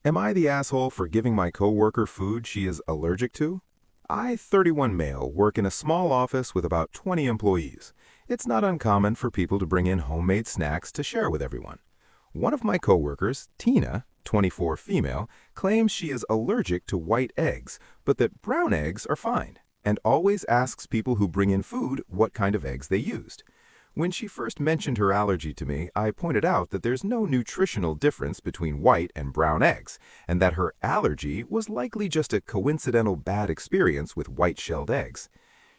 Am I the asshole for giving my coworker food she is allergic to? I, 31 male, work in a small office with about 20 employees. It's not uncommon for people to bring in homemade snacks to share with everyone. One of my coworkers, Tina, 24 female, claims she is allergic to white eggs, but that brown eggs are fine, and always asks people who bring in food what kind of eggs they used. When she first mentioned her allergy to me, I pointed out that there's no nutritional difference between white and brown eggs, and that her allergy was likely just a coincidental bad experience with white-shelled eggs.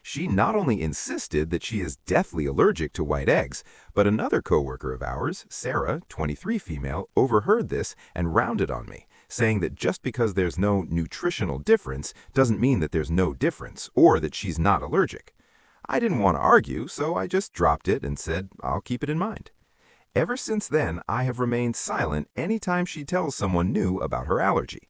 She not only insisted that she is deathly allergic to white eggs, but another coworker of ours, Sarah, 23 female, overheard this and rounded on me, saying that just because there's no nutritional difference doesn't mean that there's no difference or that she's not allergic. I didn't want to argue, so I just dropped it and said I'll keep it in mind. Ever since then, I have remained silent anytime she tells someone new about her allergy.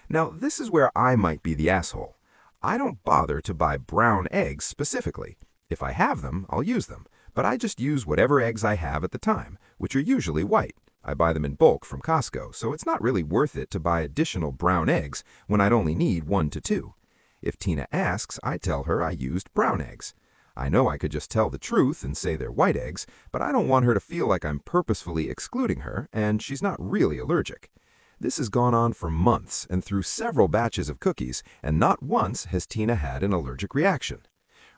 Now, this is where I might be the asshole. I don't bother to buy brown eggs specifically. If I have them, I'll use them, but I just use whatever eggs I have at the time, which are usually white. I buy them in bulk from Costco, so it's not really worth it to buy additional brown eggs when I'd only need 1 to 2. If Tina asks, I tell her I used brown eggs. I know I could just tell the truth and say they're white eggs, but I don't want her to feel like I'm purposefully excluding her, and she's not really allergic. This has gone on for months and through several batches of cookies, and not once has Tina had an allergic reaction.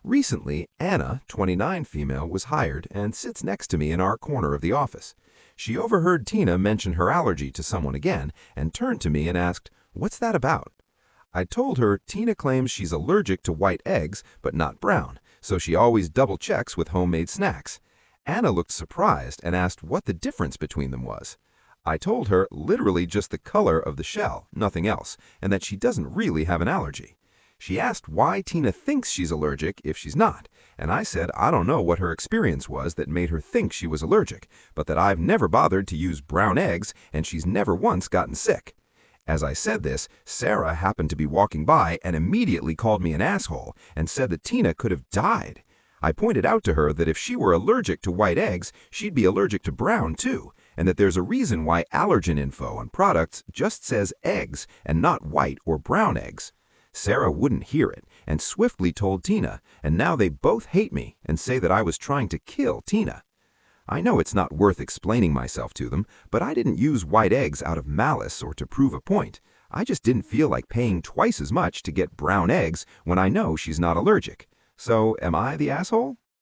Recently, Anna, 29 female, was hired and sits next to me in our corner of the office. She overheard Tina mention her allergy to someone again and turned to me and asked, "What's that about?" I told her Tina claims she's allergic to white eggs, but not brown, so she always double-checks with homemade snacks. Anna looked surprised and asked what the difference between them was. I told her literally just the color of the shell, nothing else, and that she doesn't really have an allergy. She asked why Tina thinks she's allergic if she's not, and I said I don't know what her experience was that made her think she was allergic, but that I've never bothered to use brown eggs and she's never once gotten sick. As I said this, Sarah happened to be walking by and immediately called me an asshole and said that Tina could have died. I pointed out to her that if she were allergic to white eggs, she'd be allergic to brown too, and that there's a reason why allergen info on products just says eggs and not white or brown eggs. Sarah wouldn't hear it and swiftly told Tina, and now they both hate me and say that I was trying to kill Tina. I know it's not worth explaining myself to them, but I didn't use white eggs out of malice or to prove a point. I just didn't feel like paying twice as much to get brown eggs when I know she's not allergic. So, am I the asshole?